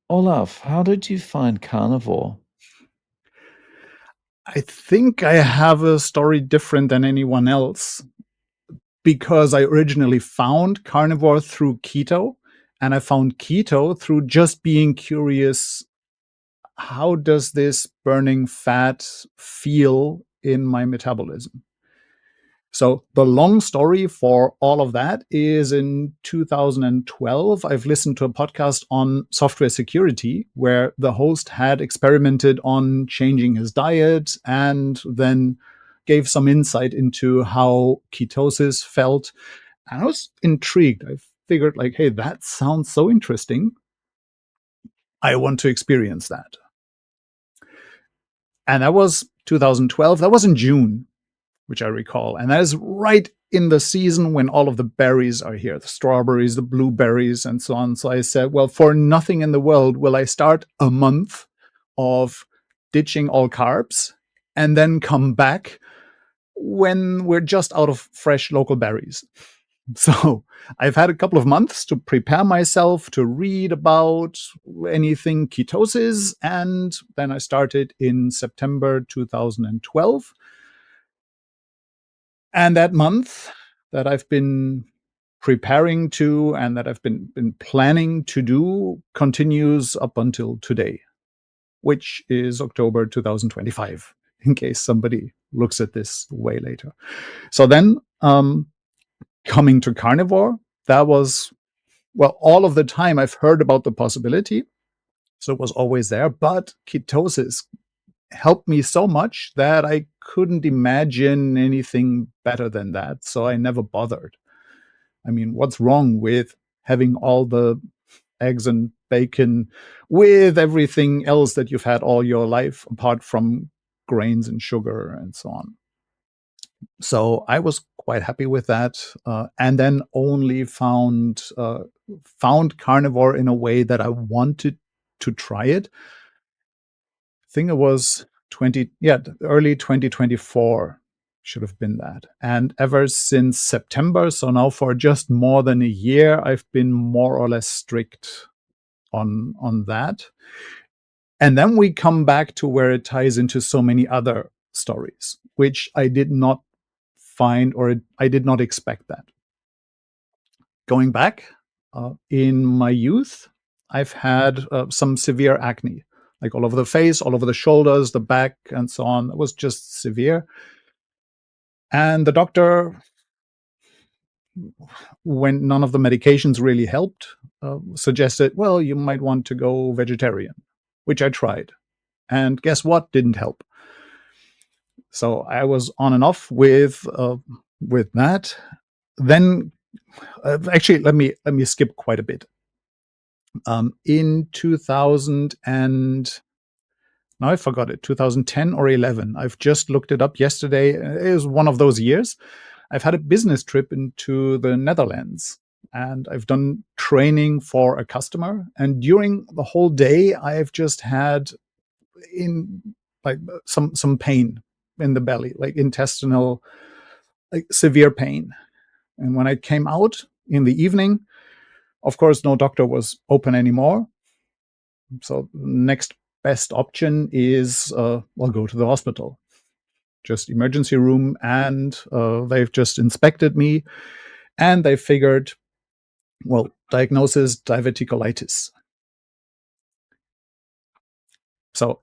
Olaf, how did you find carnivore? I think I have a story different than anyone else because I originally found carnivore through keto, and I found keto through just being curious. How does this burning fat feel in my metabolism? So the long story for all of that is in 2012, I've listened to a podcast on software security where the host had experimented on changing his diet and then gave some insight into how ketosis felt. And I was intrigued. I figured like, hey, that sounds so interesting. I want to experience that. And that was 2012. That was in June, which I recall. And that is right in the season when all of the berries are here, the strawberries, the blueberries, and so on. So I said, well, for nothing in the world will I start a month of ditching all carbs and then come back when we're just out of fresh local berries. So I've had a couple of months to prepare myself to read about anything ketosis. And then I started in September 2012. And that month that I've been preparing to and that I've been planning to do continues up until today, which is October 2025, in case somebody looks at this way later. So then coming to carnivore, that was, well, all of the time I've heard about the possibility. So it was always there, but ketosis helped me so much that I couldn't imagine anything better than that. So I never bothered. I mean, what's wrong with having all the eggs and bacon with everything else that you've had all your life, apart from grains and sugar and so on? So I was quite happy with that, and then only found carnivore in a way that I wanted to try it. I think it was early 2024 should have been that. And ever since September, so now for just more than a year, I've been more or less strict on that. And then we come back to where it ties into so many other stories, which I did not find or I did not expect that. Going back in my youth, I've had some severe acne, like all over the face, all over the shoulders, the back, and so on. It was just severe. And the doctor, when none of the medications really helped, suggested, well, you might want to go vegetarian, which I tried. And guess what? Didn't help. So I was on and off with that. Then, actually, let me skip quite a bit. In 2000 and now I forgot it, 2010 or 11. I've just looked it up yesterday. It was one of those years. I've had a business trip into the Netherlands and I've done training for a customer. And during the whole day, I've just had in like some pain in the belly, like intestinal, like severe pain. And when I came out in the evening, of course, no doctor was open anymore. So next best option is, well, go to the hospital, just emergency room. And they've just inspected me and they figured, well, diagnosis diverticulitis. So,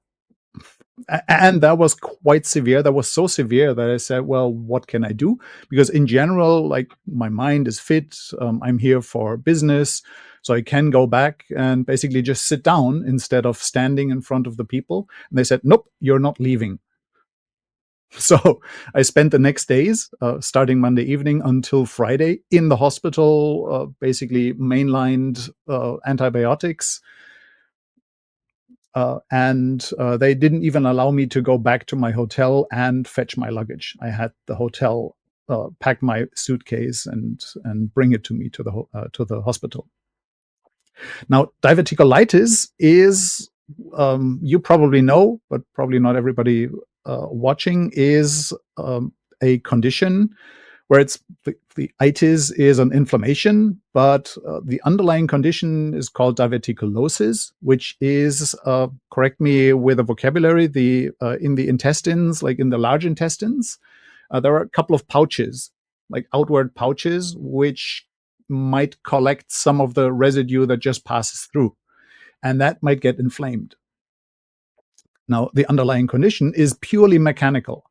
and that was quite severe. That was so severe that I said, well, what can I do? Because in general, like my mind is fit. I'm here for business. So I can go back and basically just sit down instead of standing in front of the people. And they said, nope, you're not leaving. So I spent the next days, starting Monday evening until Friday, in the hospital, basically mainlined antibiotics. And they didn't even allow me to go back to my hotel and fetch my luggage. I had the hotel pack my suitcase and bring it to me to the hospital. Now, diverticulitis is, you probably know, but probably not everybody watching, is a condition where it's the itis is an inflammation, but the underlying condition is called diverticulosis, which is, correct me with the vocabulary, the in the intestines, like in the large intestines, there are a couple of pouches, like outward pouches, which might collect some of the residue that just passes through, and that might get inflamed. Now, the underlying condition is purely mechanical.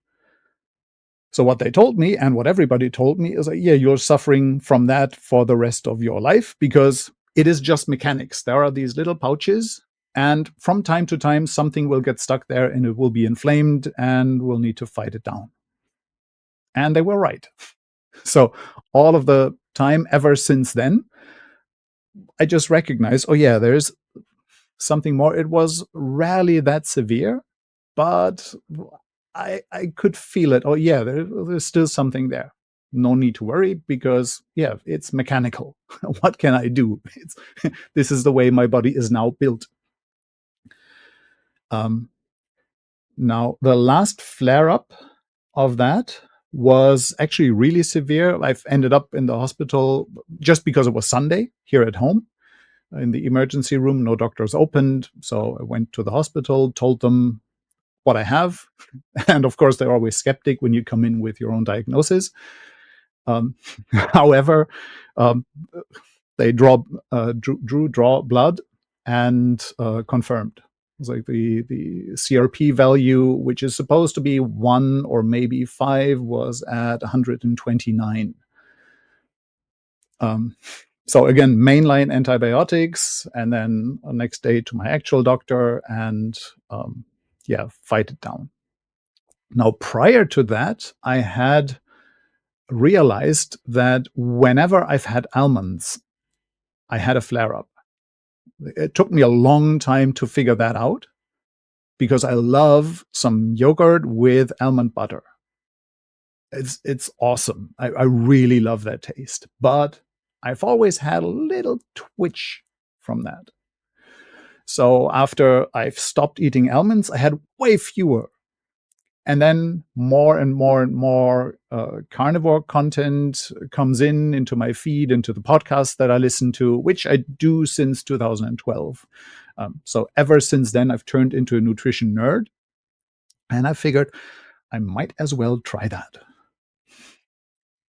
So what they told me and what everybody told me is like, yeah, you're suffering from that for the rest of your life because it is just mechanics. There are these little pouches, and from time to time, something will get stuck there and it will be inflamed and we'll need to fight it down. And they were right. So all of the time ever since then, I just recognized, oh yeah, there's something more. It was rarely that severe, but I could feel it. Oh yeah, there's still something there. No need to worry because yeah, it's mechanical. What can I do? This is the way my body is now built. Um, Now the last flare up of that was actually really severe. I've ended up in the hospital just because it was Sunday here at home in the emergency room. No doctors opened. So I went to the hospital, told them what I have. And of course, they're always skeptic when you come in with your own diagnosis. Um, however, um, they draw blood and confirmed. It's like the CRP value, which is supposed to be 1 or maybe 5, was at 129. Um, so again, mainline antibiotics, and then next day to my actual doctor, and yeah, fight it down. Now, prior to that, I had realized that whenever I've had almonds, I had a flare up. It took me a long time to figure that out because I love some yogurt with almond butter. It's awesome. I really love that taste. But I've always had a little twitch from that. So after I've stopped eating almonds, I had way fewer. And then more and more and more carnivore content comes into my feed, into the podcast that I listen to, which I do since 2012. So ever since then, I've turned into a nutrition nerd. And I figured I might as well try that.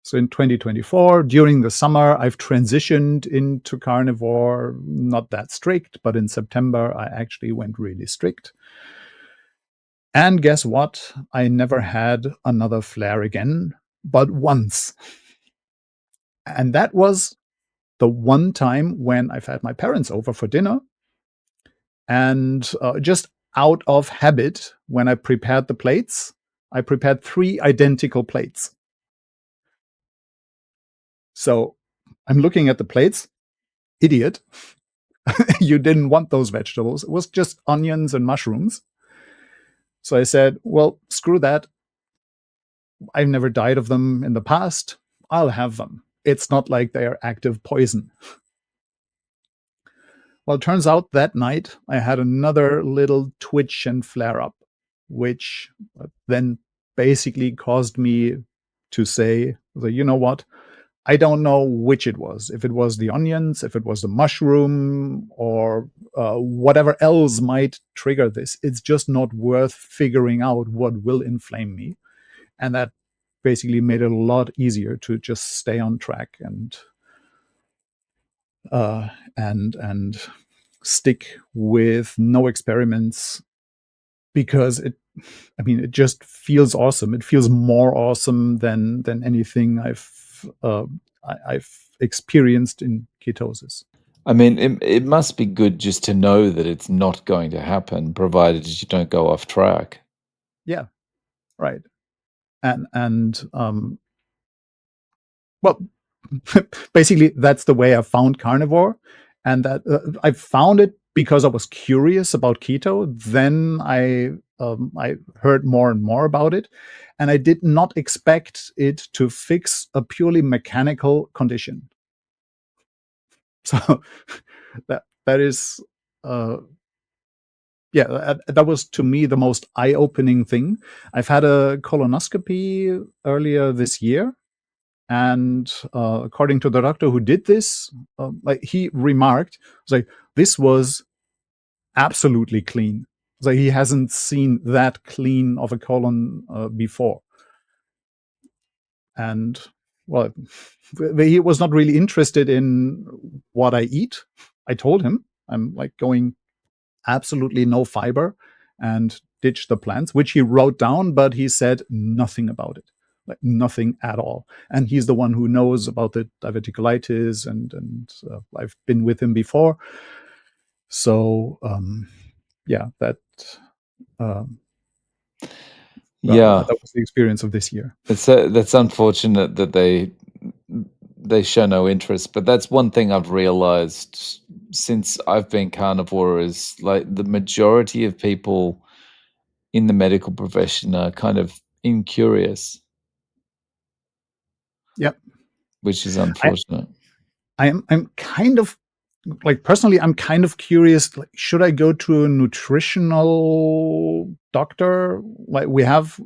So in 2024, during the summer, I've transitioned into carnivore, not that strict, but in September, I actually went really strict. And guess what? I never had another flare again, but once. And that was the one time when I've had my parents over for dinner. And just out of habit, when I prepared the plates, I prepared 3 identical plates. So I'm looking at the plates. Idiot. You didn't want those vegetables. It was just onions and mushrooms. So I said, well, screw that. I've never died of them in the past. I'll have them. It's not like they are active poison. Well, it turns out that night I had another little twitch and flare up, which then basically caused me to say, you know what? I don't know which it was. If it was the onions, if it was the mushroom, or whatever else might trigger this. It's just not worth figuring out what will inflame me. And that basically made it a lot easier to just stay on track and uh, and stick with no experiments because it just feels awesome. It feels more awesome than anything I've experienced in ketosis. I mean, it must be good just to know that it's not going to happen, provided you don't go off track. Yeah, right. And well, basically that's the way I found carnivore, and that I found it because I was curious about keto. Then I heard more and more about it, and I did not expect it to fix a purely mechanical condition. So that is yeah, that was to me the most eye-opening thing. I've had a colonoscopy earlier this year, And according to the doctor who did this, like he remarked, like this was absolutely clean. So he hasn't seen that clean of a colon before. And well, he was not really interested in what I eat. I told him I'm like going absolutely no fiber and ditch the plants, which he wrote down, but he said nothing about it, like nothing at all. And he's the one who knows about the diverticulitis, and I've been with him before. So yeah, um, Yeah, that was the experience of this year. that's unfortunate that they show no interest, but that's one thing I've realized since I've been carnivore is, like, the majority of people in the medical profession are kind of incurious, Yeah, which is I, unfortunate. I'm kind of like personally, I'm kind of curious. Like, should I go to a nutritional doctor? Like we have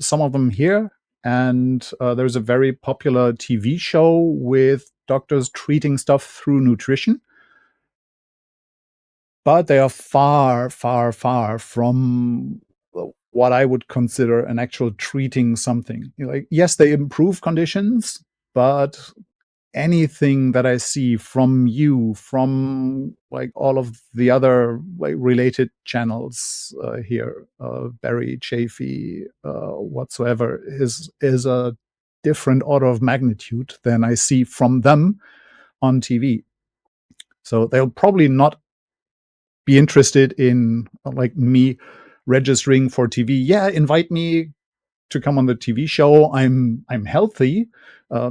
some of them here, and there's a very popular TV show with doctors treating stuff through nutrition. But they are far, far, far from what I would consider an actual treating something. Like, yes, they improve conditions, but anything that I see from you, from like all of the other like related channels here, Barry, Chafee, whatsoever, is a different order of magnitude than I see from them on TV. So they'll probably not be interested in like me registering for TV. Yeah, invite me to come on the TV show. I'm healthy. Uh,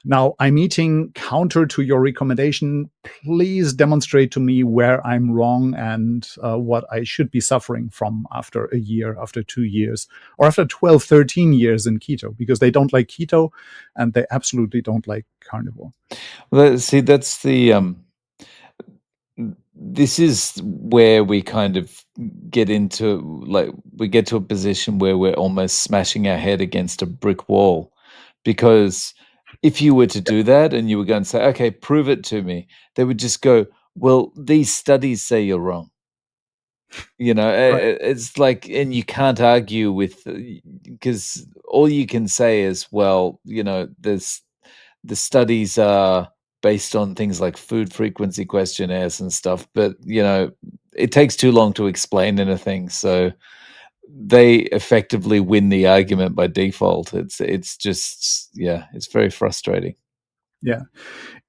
Now I'm eating counter to your recommendation. Please demonstrate to me where I'm wrong and what I should be suffering from after a year, after 2 years, or after 12, 13 years in keto, because they don't like keto and they absolutely don't like carnivore. Well, see, that's this is where we kind of get into, like, we get to a position where we're almost smashing our head against a brick wall, because if you were to do that and you were going to say, okay, prove it to me, they would just go, well, these studies say you're wrong. Right. It's like, and you can't argue with, because all you can say is, well, there's the studies are based on things like food frequency questionnaires and stuff, but it takes too long to explain anything, so they effectively win the argument by default. It's just, yeah, it's very frustrating. Yeah.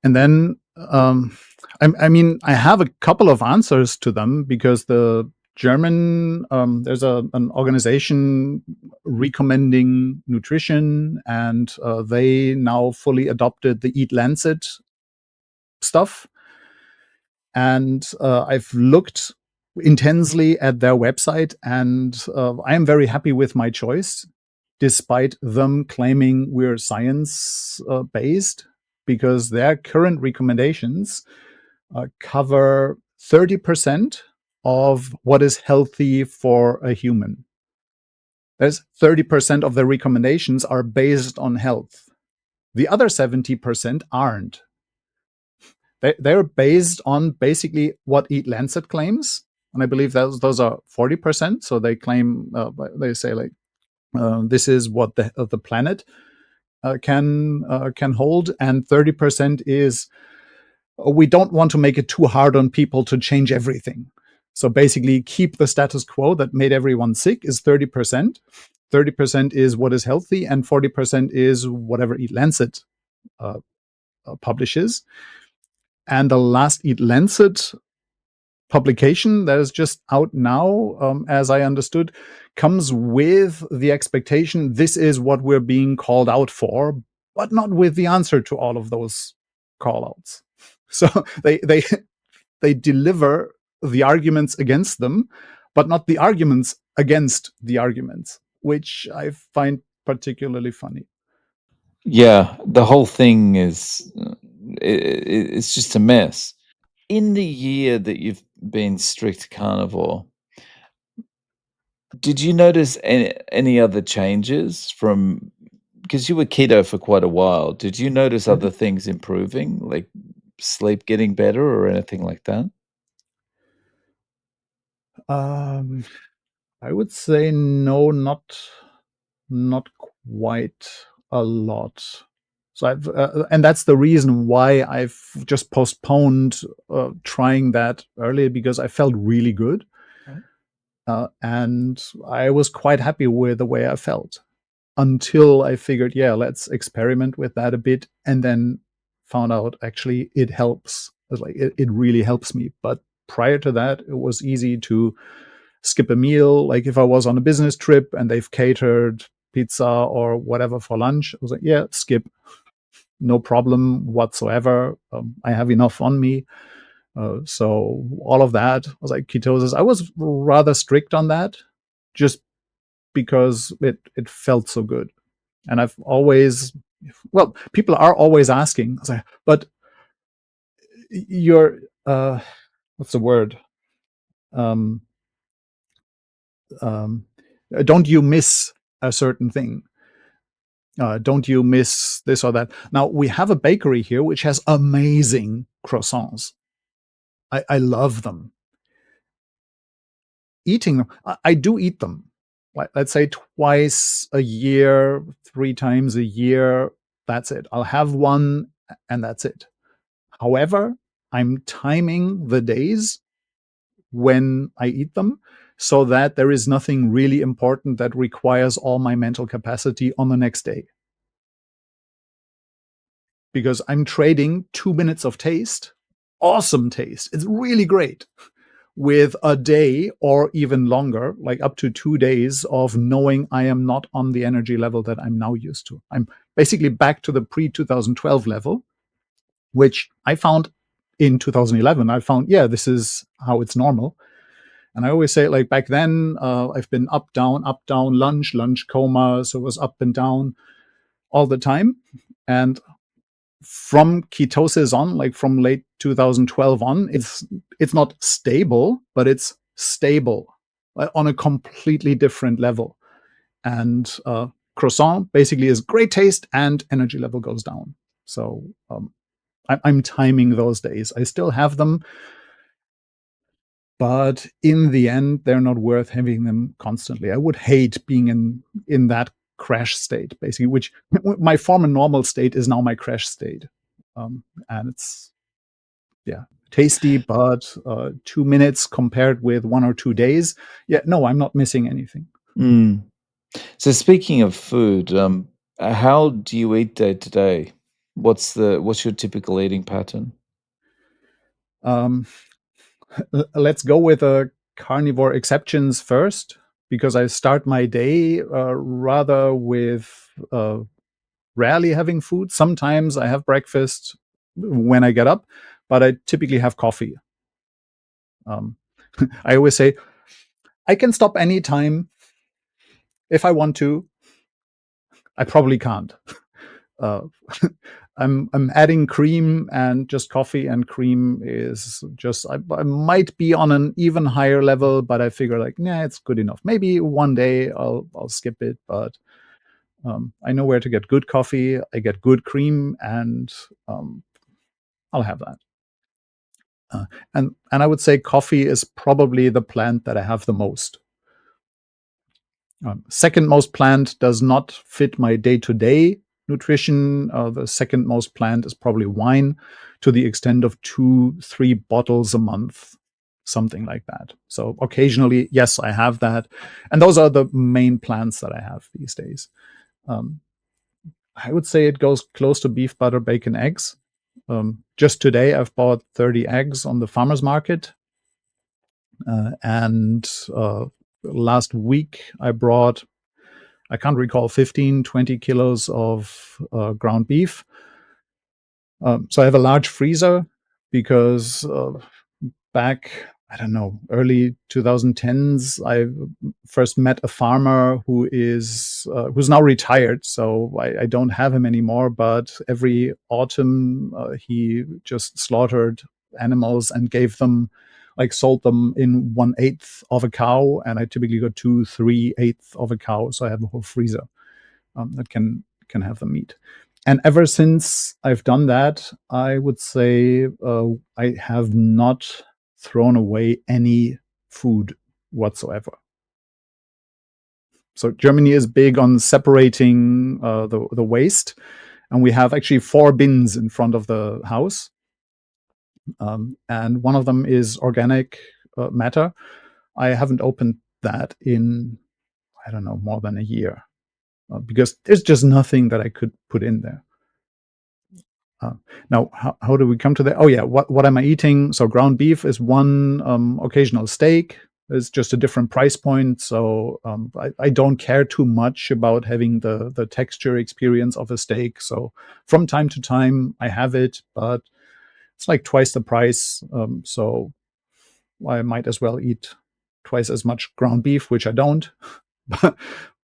And then I mean, I have a couple of answers to them because the German there's an organization recommending nutrition, and they now fully adopted the Eat Lancet stuff. And I've looked intensely at their website, and I am very happy with my choice, despite them claiming we're science based, because their current recommendations cover 30% of what is healthy for a human. There's 30% of the recommendations are based on health. The other 70% aren't. They're based on basically what Eat Lancet claims. And I believe those are 40%. So they claim, they say like, this is what the planet can hold, and 30% is we don't want to make it too hard on people to change everything. So basically, keep the status quo that made everyone sick is 30%. 30% is what is healthy, and 40% is whatever Eat Lancet uh, publishes. And the last Eat Lancet publication that is just out now, as I understood, comes with the expectation this is what we're being called out for, but not with the answer to all of those call outs. So they deliver the arguments against them, but not the arguments against the arguments, which I find particularly funny. Yeah, the whole thing is, it's just a mess. In the year that you've been strict carnivore, did you notice any other changes from because you were keto for quite a while, did you notice Mhm. other things improving, like sleep getting better or anything like that? Um, I would say no, not quite a lot. So and that's the reason why I've just postponed trying that earlier, because I felt really good, and I was quite happy with the way I felt until I figured, yeah, let's experiment with that a bit, and then found out actually it helps. Like it really helps me. But prior to that, it was easy to skip a meal. Like if I was on a business trip and they've catered pizza or whatever for lunch, I was like, yeah, skip, no problem whatsoever. I have enough on me. So all of that was like ketosis. I was rather strict on that, just because it felt so good. And I've always, well, people are always asking, I was like, but you're, what's the word? Um, um, don't you miss a certain thing? Don't you miss this or that? Now, we have a bakery here which has amazing croissants. I love them. Eating them, I do eat them. Let's say twice a year, 3 times a year. That's it. I'll have one and that's it. However, I'm timing the days when I eat them so that there is nothing really important that requires all my mental capacity on the next day. Because I'm trading 2 minutes of taste, awesome taste, it's really great, with a day or even longer, like up to 2 days of knowing I am not on the energy level that I'm now used to. I'm basically back to the pre 2012 level, which I found in 2011. I found, yeah, this is how it's normal. And I always say, like back then, I've been up, down, lunge, coma. So it was up and down all the time. And from ketosis on, like from late 2012 on, it's not stable, but it's stable on a completely different level. And croissant basically is great taste and energy level goes down. So I'm timing those days. I still have them, but in the end, they're not worth having them constantly. I would hate being in that crash state, basically, which my former normal state is now my crash state. And it's, yeah, tasty, but 2 minutes compared with 1 or 2 days. Yeah, no, I'm not missing anything. Mm. So speaking of food, how do you eat day to day? What's your typical eating pattern? Um, let's go with the carnivore exceptions first, because I start my day rather with rarely having food. Sometimes I have breakfast when I get up, but I typically have coffee. Um, I always say I can stop anytime if I want to. I probably can't. Uh, I'm adding cream, and just coffee and cream is just, I might be on an even higher level, but I figure like, nah, it's good enough. Maybe one day I'll skip it, but I know where to get good coffee. I get good cream, and um, I'll have that. Uh, and I would say coffee is probably the plant that I have the most. Second most plant does not fit my day to day nutrition. The second most plant is probably wine, to the extent of 2, 3 bottles a month, something like that. So occasionally, yes, I have that. And those are the main plants that I have these days. Um, I would say it goes close to beef, butter, bacon, eggs. Just today, I've bought 30 eggs on the farmer's market. And last week, I brought, I can't recall, 15, 20 kilos of ground beef. So I have a large freezer because back, I don't know, early 2010s, I first met a farmer who's now retired. So I don't have him anymore. But every autumn, he just slaughtered animals and gave them, like, sold them in 1/8 of a cow. And I typically got 2, 3/8 of a cow. So I have a whole freezer that can can have the meat. And ever since I've done that, I would say I have not thrown away any food whatsoever. So Germany is big on separating the waste, and we have actually 4 bins in front of the house, and one of them is organic matter. I haven't opened that in, I don't know, more than a year, because there's just nothing that I could put in there. Uh, Now, how do we come to that? Oh yeah, what am I eating? So ground beef is one, occasional steak. It's just a different price point, so I don't care too much about having the texture experience of a steak. So from time to time I have it, but it's like twice the price. So I might as well eat twice as much ground beef, which I don't.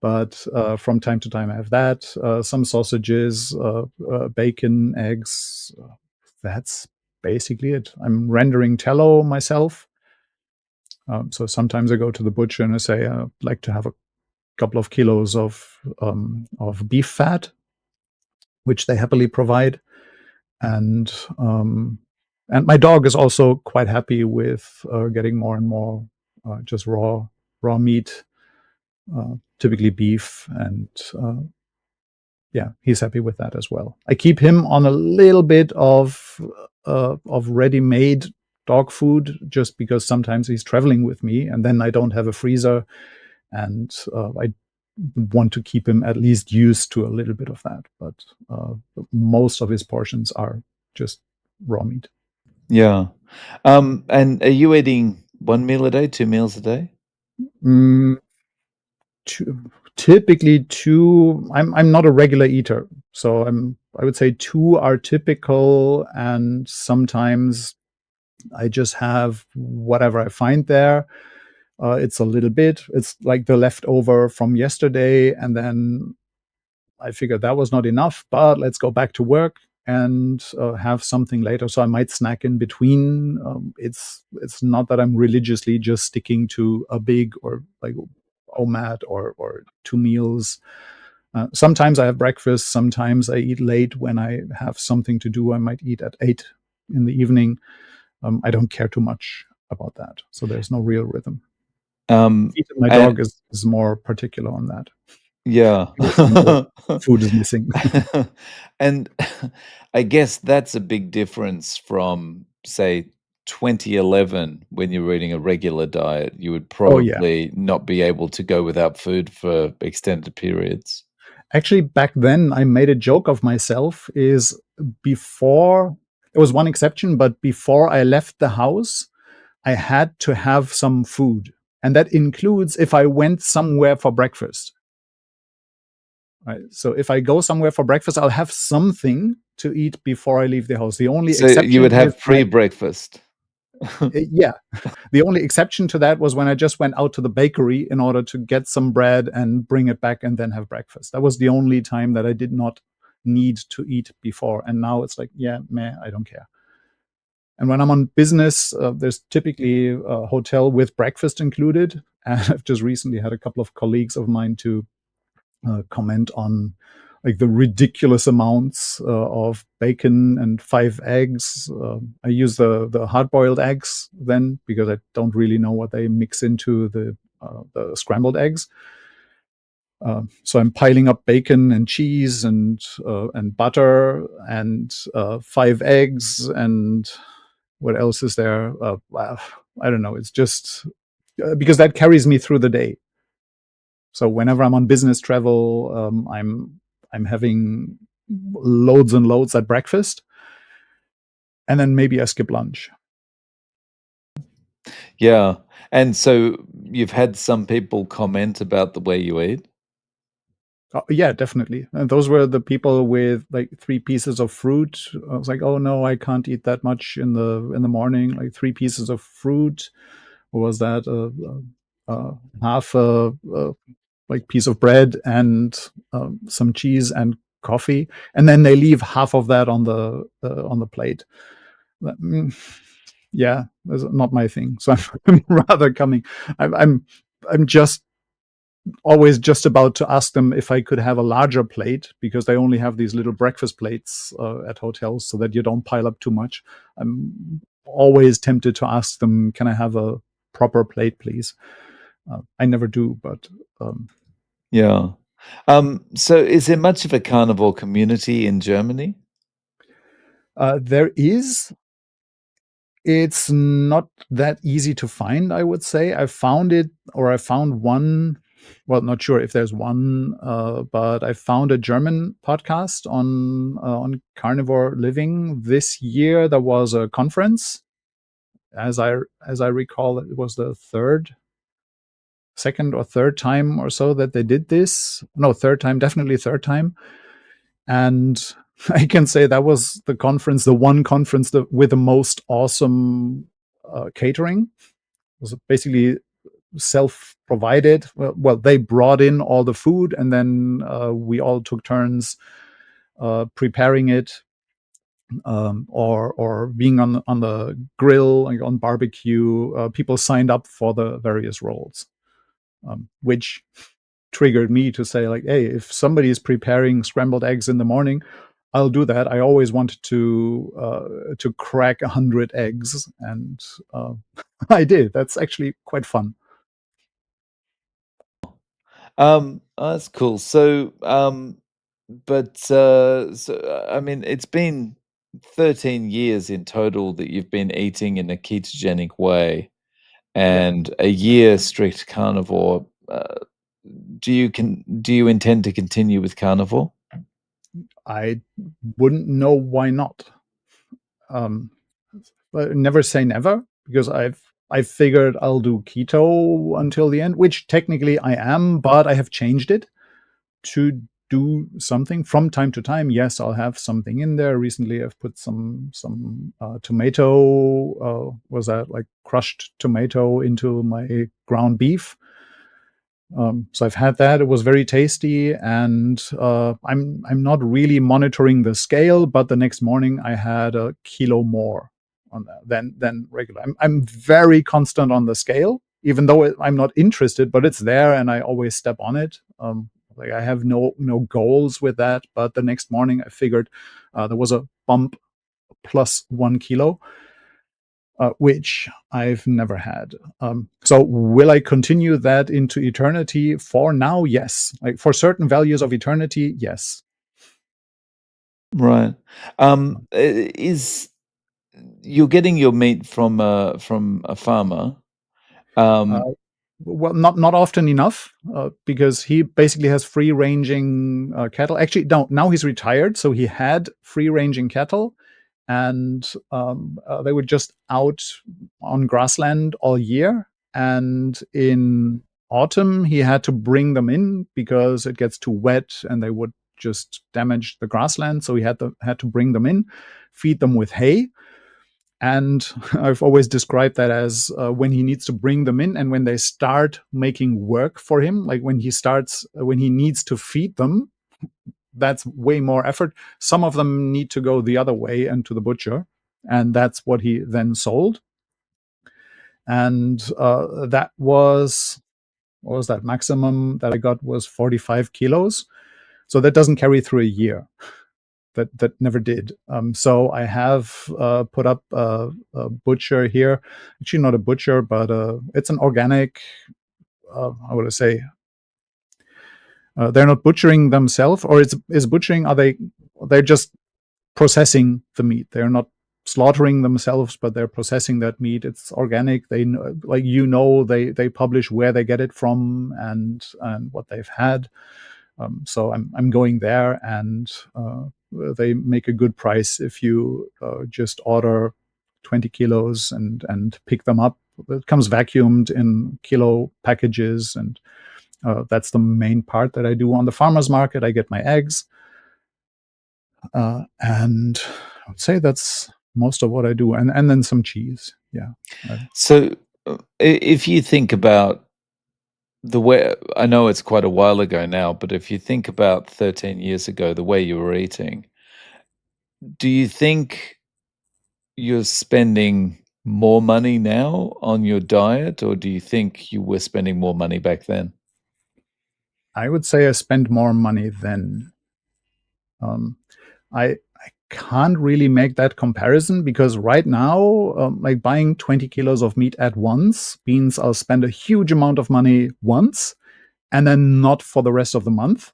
But from time to time I have that. Some sausages, bacon, eggs. That's basically it. I'm rendering tallow myself. So sometimes I go to the butcher and I say I'd like to have a couple of kilos of beef fat, which they happily provide. And and my dog is also quite happy with getting more and more just raw meat, typically beef, and yeah, he's happy with that as well. I keep him on a little bit of ready-made dog food just because sometimes he's traveling with me, and then I don't have a freezer, and I want to keep him at least used to a little bit of that. But most of his portions are just raw meat. Yeah. And are you eating 1 meal a day, 2 meals a day? Mm, typically two. I'm not a regular eater, so I would say two are typical, and sometimes I just have whatever I find there. It's a little bit. It's like the leftover from yesterday, and then I figured that was not enough, but let's go back to work and have something later. So I might snack in between. It's not that I'm religiously just sticking to a big or like OMAD or 2 meals. Sometimes I have breakfast. Sometimes I eat late when I have something to do. I might eat at 8 in the evening. I don't care too much about that. So there's no real rhythm. Um, Even my and dog is more particular on that. yeah. He doesn't know food is missing. And I guess that's a big difference from, say, 2011 when you were eating a regular diet. You would Oh yeah. probably not be able to go without food for extended periods. Actually, back then I made a joke of myself is before there was one exception, but before I left the house, I had to have some food. And that includes if I went somewhere for breakfast. Right? So if I go somewhere for breakfast, I'll have something to eat before I leave the house. The only So you exception would is have when pre-breakfast. yeah, the only exception to that was when I just went out to the bakery in order to get some bread and bring it back and then have breakfast. That was the only time that I did not need to eat before. And now it's like, yeah, meh, I don't care. And when I'm on business, there's typically a hotel with breakfast included. And I've just recently had a couple of colleagues of mine to comment on like the ridiculous amounts of bacon and 5 eggs. I use the hard boiled eggs then because I don't really know what they mix into the scrambled eggs. So I'm piling up bacon and cheese and butter and 5 eggs and what else is there? I don't know. It's just because that carries me through the day. So whenever I'm on business travel, I'm having loads and loads at breakfast, and then maybe I skip lunch. Yeah. And so you've had some people comment about the way you eat? Yeah, definitely. And those were the people with like 3 pieces of fruit. I was like, oh no, I can't eat that much in the morning. Like 3 pieces of fruit. What was that? Half a like piece of bread and some cheese and coffee, and then they leave half of that on the plate. Mm, yeah, that's not my thing. So I'm rather coming. I'm I'm just always just about to ask them if I could have a larger plate, because they only have these little breakfast plates at hotels so that you don't pile up too much. I'm always tempted to ask them, can I have a proper plate, please? I never do, but Yeah. So is there much of a carnivore community in Germany? there is. It's not that easy to find, I would say. I found it, or I found one. Well, not sure if there's one, but I found a German podcast on carnivore living. This year there was a conference. As I recall, it was the second or third time or so that they did this. No, third time, definitely third time. And I can say that was the conference, the one conference with the most awesome catering. It was basically self-provided. Well, they brought in all the food, and then we all took turns preparing it, or being on the grill, like on barbecue. People signed up for the various roles, which triggered me to say, like, hey, if somebody is preparing scrambled eggs in the morning, I'll do that. I always wanted to crack 100 eggs, and I did. That's actually quite fun. Oh, that's cool. So, I mean, it's been 13 years in total that you've been eating in a ketogenic way, Yeah, and a year strict carnivore. Do you intend to continue with carnivore? I wouldn't know why not. Um, but never say never, because I figured I'll do keto until the end, which technically I am, but I have changed it to do something from time to time. Yes, I'll have something in there. Recently, I've put some tomato. Was that like crushed tomato into my ground beef? So I've had that. It was very tasty, and I'm not really monitoring the scale, but the next morning I had a kilo more on that than regular. I'm very constant on the scale, even though I'm not interested, but it's there, and I always step on it. Like, I have no goals with that, but the next morning I figured there was a bump plus 1 kilo, which I've never had. So will I continue that into eternity? For now, yes. Like, for certain values of eternity, yes. Right. Is you're getting your meat from a farmer? Um, Uh, well, not often enough, because he basically has free ranging cattle. Actually, no, now he's retired, so he had free ranging cattle, and they were just out on grassland all year. And in autumn, he had to bring them in because it gets too wet and they would just damage the grassland. So he had to bring them in, feed them with hay. And I've always described that as when he needs to bring them in and when they start making work for him, like when he needs to feed them, that's way more effort. Some of them need to go the other way and to the butcher, and that's what he then sold. And that was, what was that, maximum that I got was 45 kilos. So that doesn't carry through a year. That never did. So I have put up a butcher here. Actually, not a butcher, but it's an organic. How would I say? They're not butchering themselves, or is butchering? Are they? They're just processing the meat. They're not slaughtering themselves, but they're processing that meat. It's organic. They know, like, they publish where they get it from and what they've had. So I'm going there, and they make a good price if you just order 20 kilos and pick them up. It comes vacuumed in kilo packages, and that's the main part that I do on the farmers market. I get my eggs, and I would say that's most of what I do, and then some cheese. Yeah. so if you think about the way, I know it's quite a while ago now, but if you think about 13 years ago, the way you were eating, do you think you're spending more money now on your diet, or do you think you were spending more money back then? I would say I spend more money then. Um, I can't really make that comparison because right now, like buying 20 kilos of meat at once means I'll spend a huge amount of money once and then not for the rest of the month.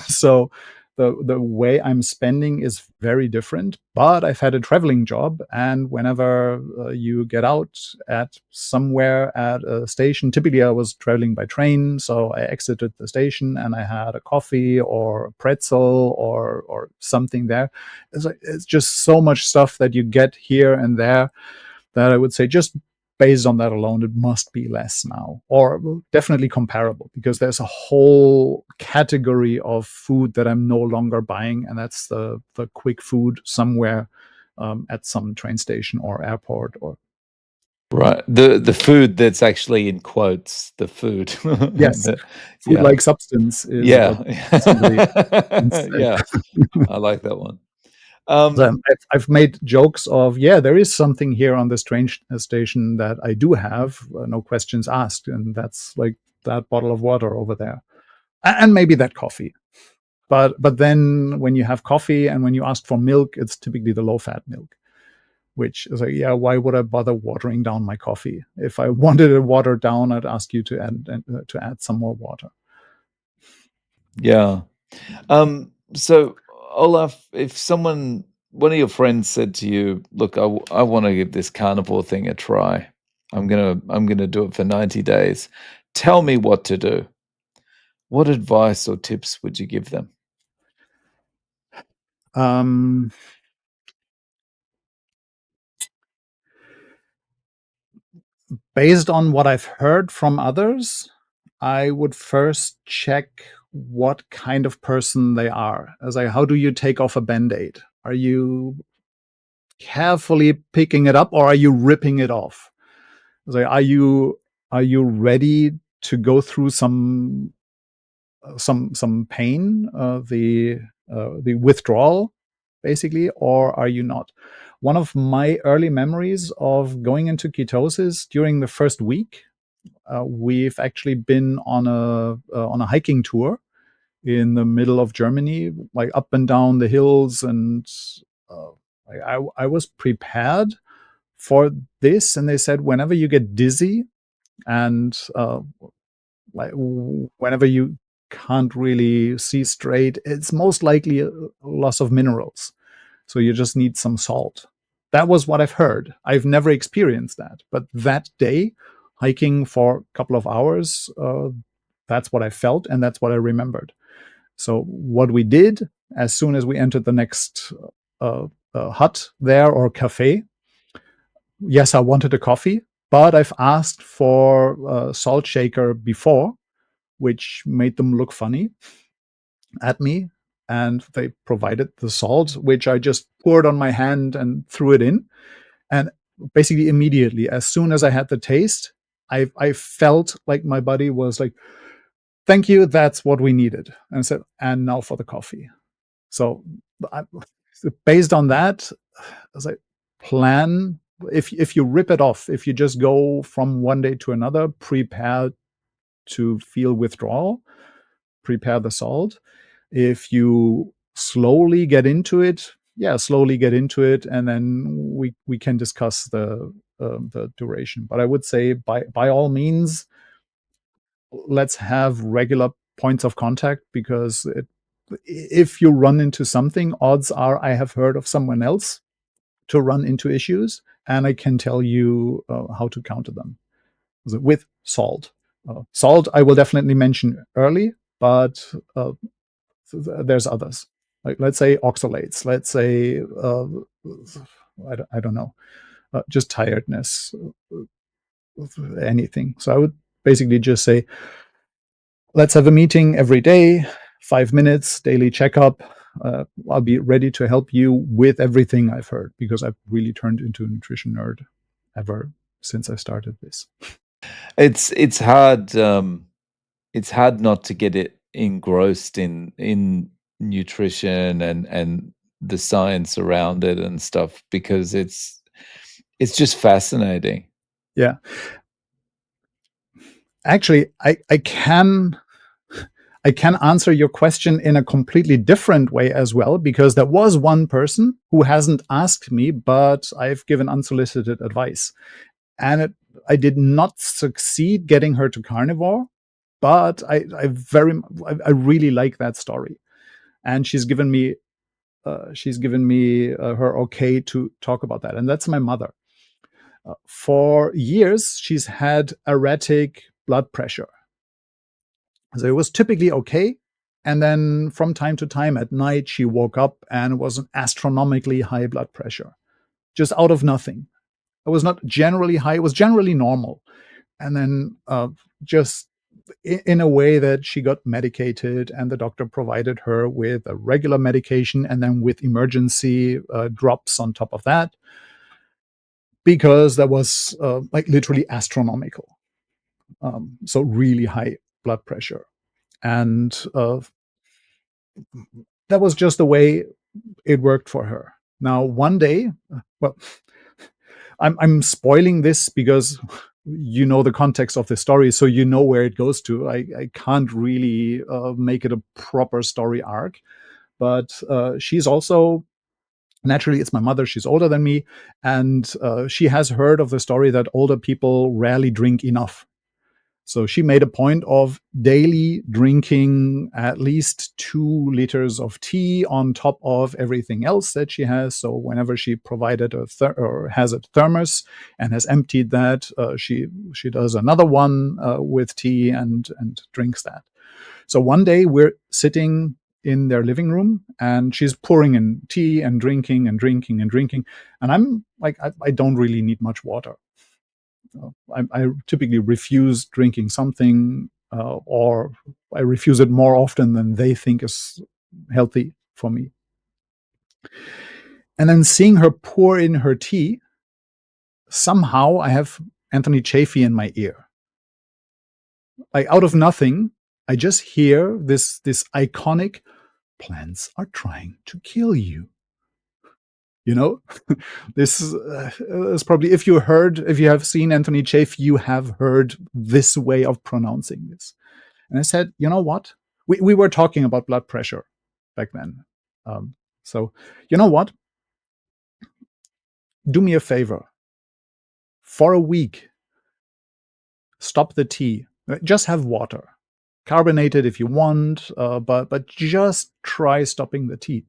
So the way I'm spending is very different. But I've had a traveling job, and whenever you get out at somewhere at a station, typically I was traveling by train, so I exited the station and I had a coffee or a pretzel or something there. It's just so much stuff that you get here and there that I would say just based on that alone, it must be less now, or definitely comparable, because there's a whole category of food that I'm no longer buying, and that's the quick food somewhere at some train station or airport. Or Right. The food that's actually in quotes, the food. yes, The yeah. food-like substance is what Yeah. somebody once said. Yeah. I like that one. So Um, I've made jokes of, yeah, there is something here on this train station that I do have, no questions asked, and that's like that bottle of water over there, and maybe that coffee. But then when you have coffee and when you ask for milk, it's typically the low fat milk, which is like, yeah, why would I bother watering down my coffee? If I wanted it watered down, I'd ask you to add some more water. yeah. So Olaf, if one of your friends said to you, "Look, I want to give this carnivore thing a try. I'm gonna do it for 90 days. Tell me what to do." What advice or tips would you give them? Um, Based on what I've heard from others, I would first check what kind of person they are. As like, how do you take off a band-aid? Are you carefully picking it up or are you ripping it off? So are you ready to go through some pain, the withdrawal, basically, or are you not? One of my early memories of going into ketosis during the first week, we've actually been on a hiking tour in the middle of Germany, like up and down the hills, and uh, I was prepared for this, and they said whenever you get dizzy and like whenever you can't really see straight, it's most likely a loss of minerals. So you just need some salt. That was what I've heard. I've never experienced that, but that day, hiking for a couple of hours, that's what I felt and that's what I remembered. So what we did as soon as we entered the next hut there or cafe, yes, I wanted a coffee, but I've asked for a salt shaker before, which made them look funny at me. And they provided the salt, which I just poured on my hand and threw it in. And basically, immediately, as soon as I had the taste, I felt like my body was like, thank you, that's what we needed. And I said, and now for the coffee. So, I, based on that, as I plan, if you rip it off, if you just go from one day to another, prepare to feel withdrawal, prepare the salt. If you slowly get into it, yeah, slowly get into it, and then we can discuss the duration. But I would say by all means, let's have regular points of contact, because if you run into something, odds are I have heard of someone else to run into issues, and I can tell you how to counter them with salt. Salt, I will definitely mention early, but there's others. Like let's say oxalates. Let's say I don't know, just tiredness, anything. So I would basically just say, let's have a meeting every day, 5 minutes, daily checkup. I'll be ready to help you with everything I've heard, because I've really turned into a nutrition nerd ever since I started this. It's hard not to get it engrossed in nutrition and the science around it and stuff, because it's just fascinating. Yeah, actually, I can. I can answer your question in a completely different way as well, because there was one person who hasn't asked me, but I've given unsolicited advice. And I did not succeed getting her to carnivore, but I really like that story. And she's given me her okay to talk about that. And that's my mother. For years, she's had erratic blood pressure. So it was typically okay. And then from time to time at night, she woke up and it was an astronomically high blood pressure, just out of nothing. It was not generally high, it was generally normal. And then just in a way that she got medicated, and the doctor provided her with a regular medication and then with emergency drops on top of that, because that was like literally astronomical. So really high blood pressure. And that was just the way it worked for her. Now, one day, well, I'm spoiling this because you know the context of the story, so you know where it goes to. I can't really make it a proper story arc, but she's also naturally, it's my mother. She's older than me, and she has heard of the story that older people rarely drink enough. So she made a point of daily drinking at least 2 liters of tea on top of everything else that she has. So whenever she provided or has a thermos and has emptied that, she does another one with tea and drinks that. So one day we're sitting in their living room and she's pouring in tea and drinking and drinking and drinking, and I'm like, I don't really need much water. I typically refuse drinking something, or I refuse it more often than they think is healthy for me. And then seeing her pour in her tea, somehow I have Anthony Chaffee in my ear. Like out of nothing, I just hear this iconic "plants are trying to kill you." You know, this is probably, if you have seen Anthony Chaffee, you have heard this way of pronouncing this. And I said, you know what? We were talking about blood pressure back then. So, you know what? Do me a favor. For a week, stop the tea. Just have water. Carbonated if you want, but just try stopping the tea.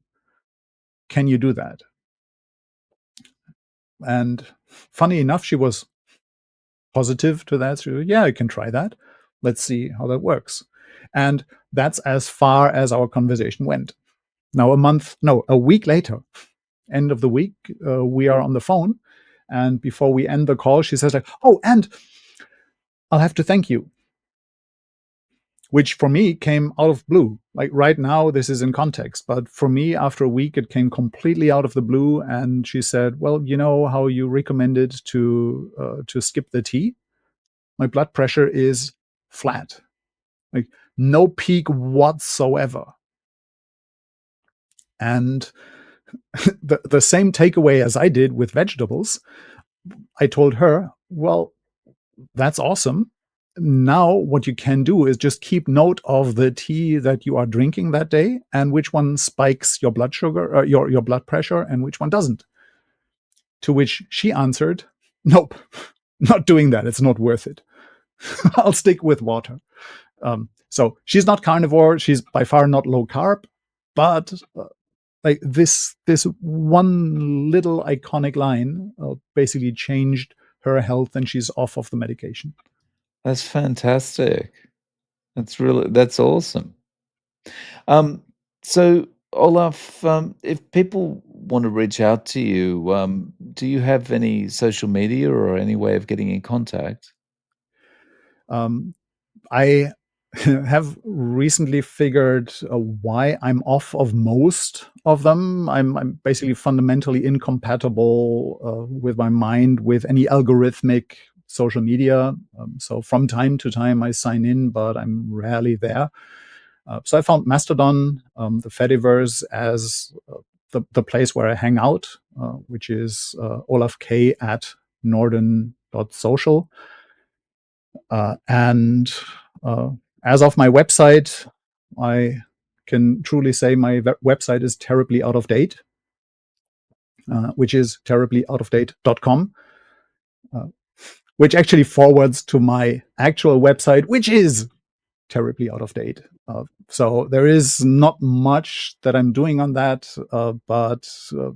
Can you do that? And funny enough, she was positive to that. So, yeah, I can try that. Let's see how that works. And that's as far as our conversation went. Now, a week later, end of the week, we are on the phone. And before we end the call, she says, like, "Oh, and I'll have to thank you," which for me came out of blue. Like right now, this is in context, but for me, after a week, it came completely out of the blue. And she said, "Well, you know how you recommended to skip the tea? My blood pressure is flat, like no peak whatsoever." And the same takeaway as I did with vegetables, I told her, "Well, that's awesome. Now, what you can do is just keep note of the tea that you are drinking that day and which one spikes your blood sugar, your blood pressure, and which one doesn't." To which she answered, "Nope, not doing that. It's not worth it. I'll stick with water." So she's not carnivore. She's by far not low carb, but like this one little iconic line basically changed her health, and she's off of the medication. That's fantastic. That's awesome. Um, so Olaf, if people want to reach out to you, do you have any social media or any way of getting in contact? Um, I have recently figured why I'm off of most of them. I'm basically fundamentally incompatible with my mind with any algorithmic social media. So from time to time, I sign in, but I'm rarely there. So I found Mastodon, the Fediverse, as the place where I hang out, which is Olaf K at norden.social. And as of my website, I can truly say my website is terribly out of date, which is terriblyoutofdate.com, uh, which actually forwards to my actual website, which is terribly out of date. So there is not much that I'm doing on that, but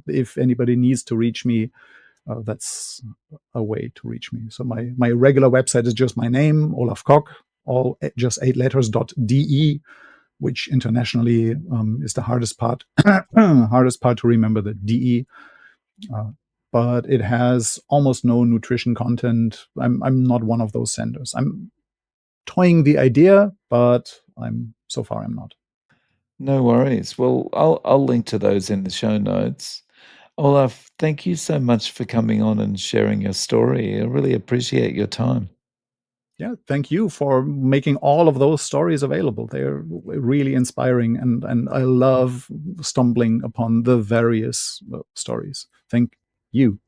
if anybody needs to reach me, that's a way to reach me. So my regular website is just my name, Olaf Koch, all just 8 letters.de, which internationally is the hardest part hardest part to remember, the DE. Uh, but it has almost no nutrition content. I'm not one of those senders. I'm toying the idea, but I'm not. No worries. Well, I'll link to those in the show notes. Olaf, thank you so much for coming on and sharing your story. I really appreciate your time. Yeah, thank you for making all of those stories available. They're really inspiring, and I love stumbling upon the various stories. Thank you.